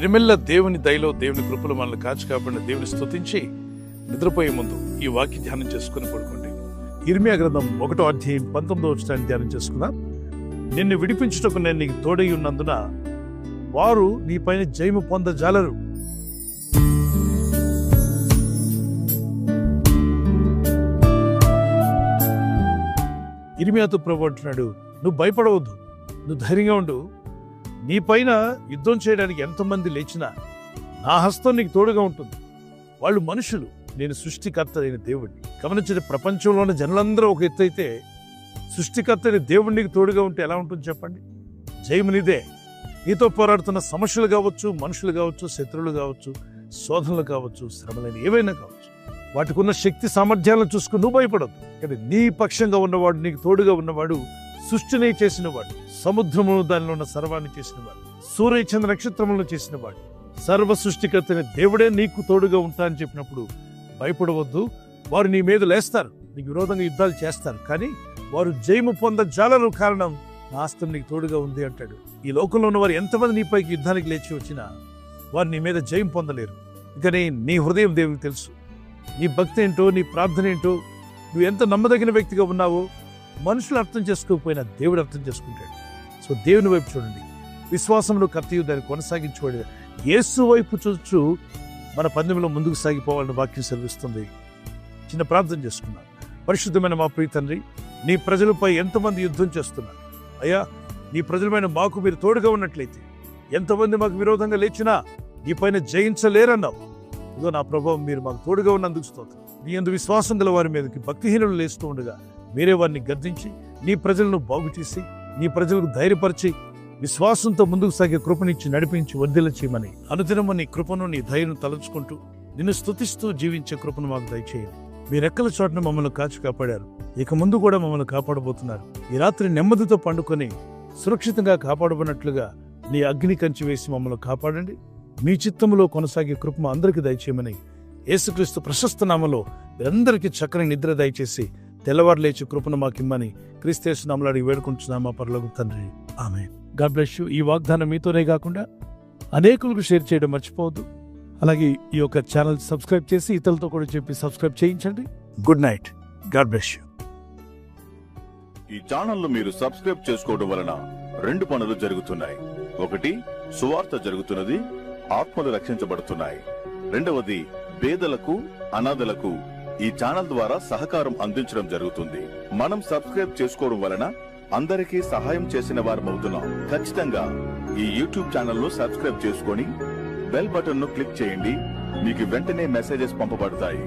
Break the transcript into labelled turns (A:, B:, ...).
A: దినమెల్ల దేవుని దయలో దేవుని కృపలో మనల్ని కాచి కాపాడిన దేవుని స్తుతించి నిద్రపోయే ముందు ఈ వాక్య ధ్యానం చేసుకుని పడుకోండి. ఇర్మియా గ్రంథం 1వ అధ్యాయం 19వ వచనాన్ని ధ్యానం చేసుకుందాం. నిన్ను విడిపించుటకు నేను నీకు తోడై ఉన్నందున వారు నీ పైన జయము పొందజాలరు. ఇర్మియాతో ప్రభు అంటున్నాడు, నువ్వు భయపడవద్దు, నువ్వు ధైర్యంగా ఉండు. నీ పైన యుద్ధం చేయడానికి ఎంతమంది లేచినా నా హస్తం నీకు తోడుగా ఉంటుంది. వాళ్ళు మనుషులు, నేను సృష్టికర్త అయిన దేవుడిని. గమనించిన ప్రపంచంలోని జనులందరూ ఒక ఎత్తు అయితే, సృష్టికర్త అయిన దేవుడు నీకు తోడుగా ఉంటే ఎలా ఉంటుంది చెప్పండి? జయము నీదే. నీతో పోరాడుతున్న సమస్యలు కావచ్చు, మనుషులు కావచ్చు, శత్రువులు కావచ్చు, శోధనలు కావచ్చు, శ్రమలైన ఏవైనా కావచ్చు, వాటికి ఉన్న శక్తి సామర్థ్యాలను చూసుకుని నువ్వు భయపడద్దు. కానీ నీ పక్షంగా ఉన్నవాడు, నీకు తోడుగా ఉన్నవాడు, సృష్టిని చేసినవాడు, సముద్రమును దానిలో ఉన్న సర్వాన్ని చేసినవాడు, సూర్యచంద్ర నక్షత్రములను చేసినవాడు, సర్వ సృష్టికర్తని దేవుడే నీకు తోడుగా ఉంటా అని చెప్పినప్పుడు భయపడవద్దు. వారు నీ మీద లేస్తారు, నీకు విరోధంగా యుద్ధాలు చేస్తారు, కానీ వారు జయము పొందజాలరు. కారణం నా హస్తం నీకు తోడుగా ఉంది అంటాడు. ఈ లోకంలో ఉన్న వారు ఎంతమంది నీపైకి యుద్ధానికి లేచి వచ్చినా వారు నీ మీద జయం పొందలేరు. కానీ నీ హృదయం దేవునికి తెలుసు. నీ భక్తి ఏంటో, నీ ప్రార్థన ఏంటో, నువ్వు ఎంత నమ్మదగిన వ్యక్తిగా ఉన్నావో మనుషులు అర్థం చేసుకోకపోయినా దేవుడు అర్థం చేసుకుంటాడు. సో దేవుని వైపు చూడండి, విశ్వాసంలో కర్తయు దాన్ని కొనసాగించుకోండి. యేసు వైపు చూచు మన పందెంలో ముందుకు సాగిపోవాలని వాక్యం సెలవిస్తుంది. చిన్న ప్రార్థన చేసుకున్నాను. పరిశుద్ధమైన మా ప్రియ తండ్రి, నీ ప్రజలపై ఎంతమంది యుద్ధం చేస్తున్నారు అయ్యా, నీ ప్రజలమైన మాకు మీరు తోడుగా ఉన్నట్లయితే ఎంతమంది మాకు విరోధంగా లేచినా నీ పైన జయించలేరన్నావు. ఇదో నా ప్రభావం, మీరు మాకు తోడుగా ఉన్నందుకు స్తోత్రం. నీ యందు విశ్వాసం గల వారి మీదకి భక్తిహీనులు లేస్తూ ఉండగా మీరే వారిని గద్దించి నీ ప్రజలను బాగు చేసి నీ ప్రజలకు ధైర్యపరిచి విశ్వాసంతో ముందుకు సాగే కృపనిచ్చి నడిపించి వర్ధిల్ల చేయమని అనుదినము నీ కృపను, నీ ధైర్యం తలుచుకుంటూ నిన్ను స్తుతిస్తూ జీవించే కృపను మాకు దయచేయండి. మీ రెక్కల చోటను మమ్మల్ని కాచి కాపాడారు, ఇక ముందు కూడా మమ్మల్ని కాపాడబోతున్నారు. ఈ రాత్రి నెమ్మదితో పండుకొని సురక్షితంగా కాపాడబడినట్లుగా నీ అగ్ని కంచి వేసి మమ్మల్ని కాపాడండి. మీ చిత్తములో కొనసాగే కృప మా అందరికీ దయచేయమని యేసుక్రీస్తు ప్రశస్త నామములో మీరందరికీ చక్కని నిద్ర దయచేసి తెల్లవారు లేచి కృపను మాకిమ్మని క్రీస్తు నామములో అడిగి వేడుకుంటున్నామా పరలోక తండ్రి, ఆమేన్. God bless you. ఈ వాగ్దానం మీతోనే కాకుండా అనేకులకు షేర్ చేయడం మర్చిపోవద్దు. అలాగే ఈ యొక్క ఛానల్ సబ్స్క్రైబ్ చేసి ఇతరులతో కూడా చెప్పి సబ్స్క్రైబ్ చేయించండి. Good night. God bless you.
B: ఈ ఛానల్ మీరు సబ్స్క్రైబ్ చేసుకోవడం వలన 2 పనులు జరుగుతున్నాయి. ఒకటి, సువార్త జరుగుతున్నది, ఆత్మలు రక్షించబడుతున్నాయి. రెండవది, పేదలకు, అనాథలకు ఈ ఛానల్ ద్వారా సహకారం అందించడం జరుగుతుంది. మనం సబ్స్క్రైబ్ చేసుకోవడం వలన అందరికీ సహాయం చేసిన వారం అవుతున్నాం. ఖచ్చితంగా ఈ యూట్యూబ్ ఛానల్ ను సబ్స్క్రైబ్ చేసుకొని బెల్ బటన్ ను క్లిక్ చేయండి. మీకు వెంటనే మెసేజెస్ పంపబడతాయి.